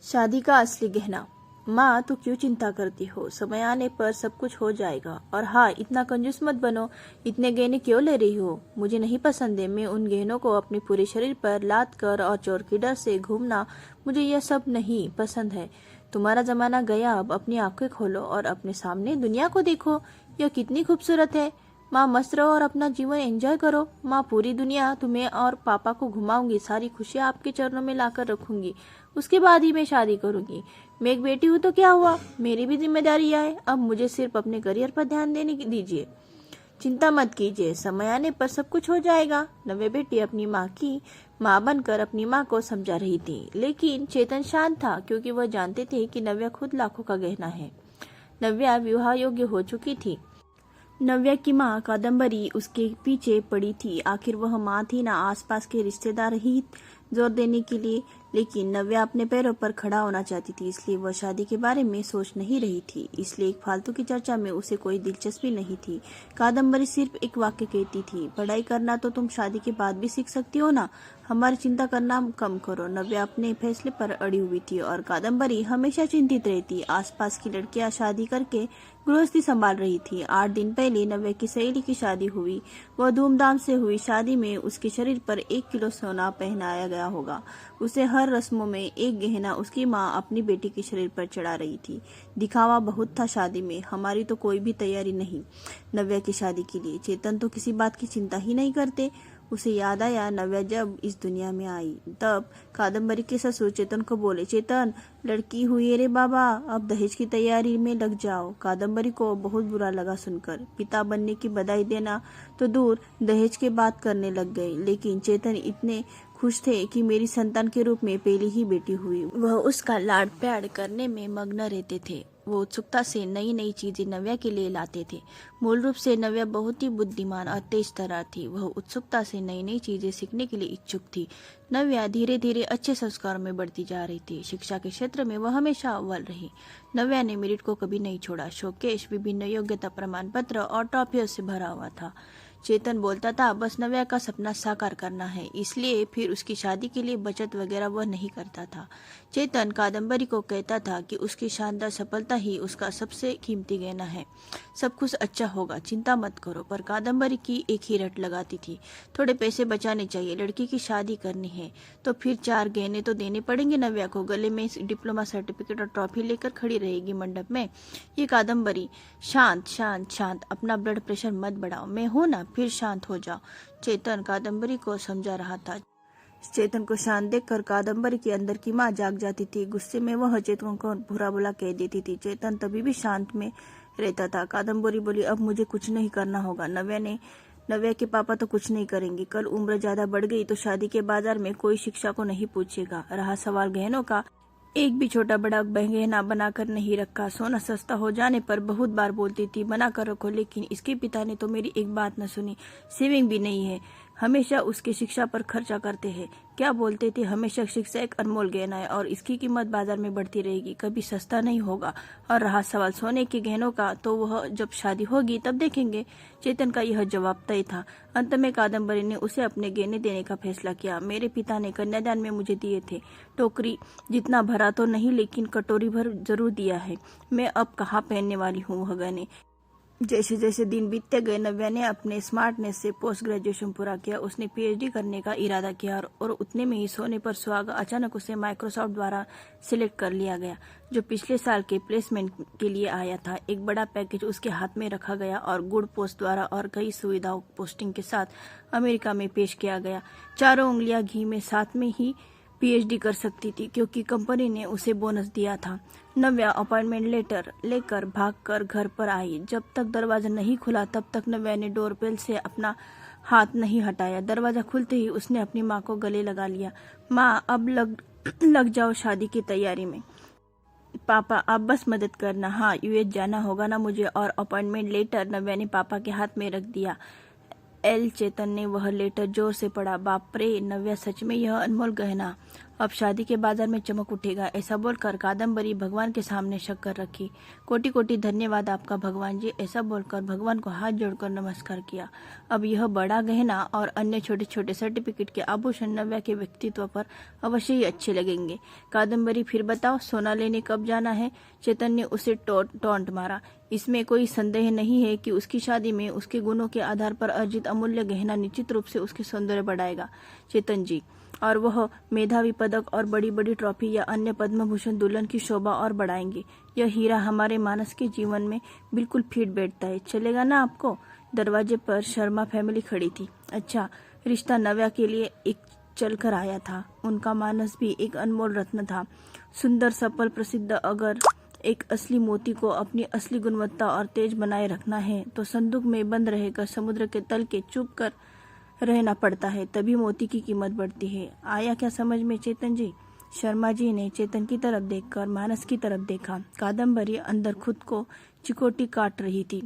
शादी का असली गहना। माँ, तू क्यों चिंता करती हो? समय आने पर सब कुछ हो जाएगा। और हाँ, इतना कंजूस मत बनो। इतने गहने क्यों ले रही हो? मुझे नहीं पसंद है। मैं उन गहनों को अपने पूरे शरीर पर लाद कर और चोर की डर से घूमना, मुझे यह सब नहीं पसंद है। तुम्हारा जमाना गया, अब अपनी आंखें खोलो और अपने सामने दुनिया को देखो। यह कितनी खूबसूरत है। माँ, मस्त रहो और अपना जीवन एंजॉय करो। माँ, पूरी दुनिया तुम्हें और पापा को घुमाऊंगी, सारी खुशियाँ आपके चरणों में लाकर रखूंगी। उसके बाद ही मैं शादी करूंगी। मैं एक बेटी हूँ तो क्या हुआ, मेरी भी जिम्मेदारियां है। अब मुझे सिर्फ अपने करियर पर ध्यान देने दीजिए। चिंता मत कीजिए, समय आने पर सब कुछ हो जाएगा। नव्या बेटी अपनी माँ की माँ बनकर अपनी माँ को समझा रही थी, लेकिन चेतन शांत था क्योंकि वह जानते थे कि नव्या खुद लाखों का गहना है। नव्या विवाह योग्य हो चुकी थी। नव्या की माँ कादम्बरी उसके पीछे पड़ी थी। आखिर वह माँ थी ना, आसपास के रिश्तेदार ही जोर देने के लिए। लेकिन नव्या अपने पैरों पर खड़ा होना चाहती थी, इसलिए वह शादी के बारे में सोच नहीं रही थी। इसलिए एक फालतू की चर्चा में उसे कोई दिलचस्पी नहीं थी। कादम्बरी सिर्फ एक वाक्य कहती थी, पढ़ाई करना तो तुम शादी के बाद भी सीख सकती हो ना, हमारी चिंता करना कम करो। नव्या अपने फैसले पर अड़ी हुई थी और कादम्बरी हमेशा चिंतित रहती। आसपास की लड़कियां शादी करके गृहस्थी संभाल रही थी। 8 दिन पहले नव्या की सहेली की शादी हुई। वह धूमधाम से हुई। शादी में उसके शरीर पर 1 किलो सोना पहनाया गया होगा। उसे हर रस्मों में एक गहना उसकी माँ अपनी बेटी के शरीर पर चढ़ा रही थी। दिखावा बहुत था शादी में। हमारी तो कोई भी तैयारी नहीं नव्या की शादी के लिए। चेतन तो किसी बात की चिंता ही नहीं करते। उसे याद आया, नव्या जब इस दुनिया में आई तब कादम्बरी के ससुर चेतन को बोले, चेतन, लड़की हुई रे बाबा, अब दहेज की तैयारी में लग जाओ। कादम्बरी को बहुत बुरा लगा सुनकर। पिता बनने की बधाई देना तो दूर, दहेज की बात करने लग गए। लेकिन चेतन इतने खुश थे कि मेरी संतान के रूप में पहली ही बेटी हुई। वह उसका लाड प्यार करने में मग्न रहते थे। वो उत्सुकता से नई नई चीजें नव्या के लिए लाते थे। मूल रूप से नव्या बहुत ही बुद्धिमान और तेज तर्रार थी। वह उत्सुकता से नई नई चीजें सीखने के लिए इच्छुक थी। नव्या धीरे धीरे अच्छे संस्कारों में बढ़ती जा रही थी। शिक्षा के क्षेत्र में वह हमेशा अव्वल रही। नव्या ने मेरिट को कभी नहीं छोड़ा। शोकेश विभिन्न योग्यता प्रमाण पत्र और ट्रॉफियों से भरा हुआ था। चेतन बोलता था, बस नव्या का सपना साकार करना है, इसलिए फिर उसकी शादी के लिए बचत वगैरह वह नहीं करता था। चेतन कादम्बरी को कहता था कि उसकी शानदार सफलता ही उसका सबसे कीमती गहना है। सब कुछ अच्छा होगा, चिंता मत करो। पर कादम्बरी की एक ही रट लगाती थी, थोड़े पैसे बचाने चाहिए, लड़की की शादी करनी है तो फिर 4 गहने तो देने पड़ेंगे नव्या को। गले में डिप्लोमा सर्टिफिकेट और ट्रॉफी लेकर खड़ी रहेगी मंडप में। ये कादम्बरी, शांत शांत शांत, अपना ब्लड प्रेशर मत बढ़ाओ, मैं हूं ना, फिर शांत हो जाओ। चेतन कादम्बरी को समझा रहा था। चेतन को शांत देखकर कादम्बरी के अंदर की माँ जाग जाती थी। गुस्से में वह चेतन को बुरा भला कह देती थी। चेतन तभी भी शांत में रहता था। कादम्बरी बोली, अब मुझे कुछ नहीं करना होगा। नव्या के पापा तो कुछ नहीं करेंगे। कल उम्र ज्यादा बढ़ गई तो शादी के बाजार में कोई शिक्षा को नहीं पूछेगा। रहा सवाल गहनों का, एक भी छोटा बड़ा गहना बनाकर नहीं रखा। सोना सस्ता हो जाने पर बहुत बार बोलती थी, बना कर रखो, लेकिन इसके पिता ने तो मेरी एक बात न सुनी। सेविंग भी नहीं है, हमेशा उसकी शिक्षा पर खर्चा करते हैं। क्या बोलते थे, हमेशा शिक्षा एक अनमोल गहना है और इसकी कीमत बाजार में बढ़ती रहेगी, कभी सस्ता नहीं होगा। और रहा सवाल सोने के गहनों का, तो वह जब शादी होगी तब देखेंगे। चेतन का यह जवाब तय था। अंत में कादम्बरी ने उसे अपने गहने देने का फैसला किया। मेरे पिता ने कन्यादान में मुझे दिए थे। टोकरी जितना भरा तो नहीं, लेकिन कटोरी भर जरूर दिया है। मैं अब कहाँ पहनने वाली हूँ वह गहने। जैसे जैसे दिन बीतते गए, नव्या ने अपने स्मार्टनेस से पोस्ट ग्रेजुएशन पूरा किया। उसने पीएचडी करने का इरादा किया और उतने में ही सोने पर सुहागा अचानक उसे माइक्रोसॉफ्ट द्वारा सिलेक्ट कर लिया गया, जो पिछले साल के प्लेसमेंट के लिए आया था। एक बड़ा पैकेज उसके हाथ में रखा गया और गुड पोस्ट द्वारा और कई सुविधाओं पोस्टिंग के साथ अमेरिका में पेश किया गया। 4 उंगलियां घी में साथ में ही पीएचडी कर सकती थी क्योंकि कंपनी ने उसे बोनस दिया था। नव्या अपॉइंटमेंट लेटर लेकर भागकर घर पर आई। जब तक दरवाजा नहीं खुला तब तक नव्या ने डोरबेल से अपना हाथ नहीं हटाया। दरवाजा खुलते ही उसने अपनी माँ को गले लगा लिया। माँ, अब लग जाओ शादी की तैयारी में। पापा, आप बस मदद करना। हाँ, यूएस जाना होगा ना मुझे। और अपॉइंटमेंट लेटर नव्या ने पापा के हाथ में रख दिया। चेतन ने वह लेटर जोर से पढ़ा। बाप रे, नव्या, सच में यह अनमोल गहना। अब शादी के बाजार में चमक उठेगा। ऐसा बोलकर कादम्बरी भगवान के सामने शक्कर रखी। कोटि कोटि धन्यवाद आपका भगवान जी, ऐसा बोलकर भगवान को हाथ जोड़कर नमस्कार किया। अब यह बड़ा गहना और अन्य छोटे छोटे सर्टिफिकेट के आभूषण नव्या के व्यक्तित्व पर अवश्य ही अच्छे लगेंगे। कादम्बरी, फिर बताओ सोना लेने कब जाना है? चेतन ने उसे टोंट मारा। इसमें कोई संदेह नहीं है कि उसकी शादी में उसके गुणों के आधार पर अर्जित अमूल्य गहना निश्चित रूप से उसके सौंदर्य बढ़ाएगा चेतन जी, और वह मेधावी पदक और बड़ी बड़ी ट्रॉफी या अन्य पद्म भूषण दुल्हन की शोभा और बढ़ाएंगे। यह हीरा हमारे मानस के जीवन में बिल्कुल फिट बैठता है, चलेगा ना आपको? दरवाजे पर शर्मा फैमिली खड़ी थी। अच्छा, रिश्ता नव्या के लिए एक चल कर आया था। उनका मानस भी एक अनमोल रत्न था, सुंदर, सफल, प्रसिद्ध। अगर एक असली मोती को अपनी असली गुणवत्ता और तेज बनाए रखना है तो संदूक में बंद रहकर समुद्र के तल के चुप कर रहना पड़ता है, तभी मोती की कीमत बढ़ती है। आया क्या समझ में चेतन जी? शर्मा जी ने चेतन की तरफ देखकर मानस की तरफ देखा। कादम्बरी अंदर खुद को चिकोटी काट रही थी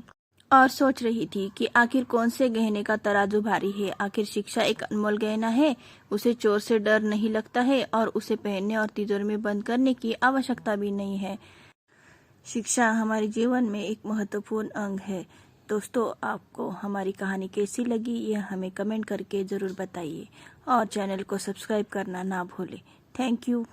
और सोच रही थी कि आखिर कौन से गहने का तराजू भारी है। आखिर शिक्षा एक अनमोल गहना है, उसे चोर से डर नहीं लगता है और उसे पहनने और तिजोरी में बंद करने की आवश्यकता भी नहीं है। शिक्षा हमारे जीवन में एक महत्वपूर्ण अंग है। दोस्तों, आपको हमारी कहानी कैसी लगी यह हमें कमेंट करके ज़रूर बताइए और चैनल को सब्सक्राइब करना ना भूलें। Thank you.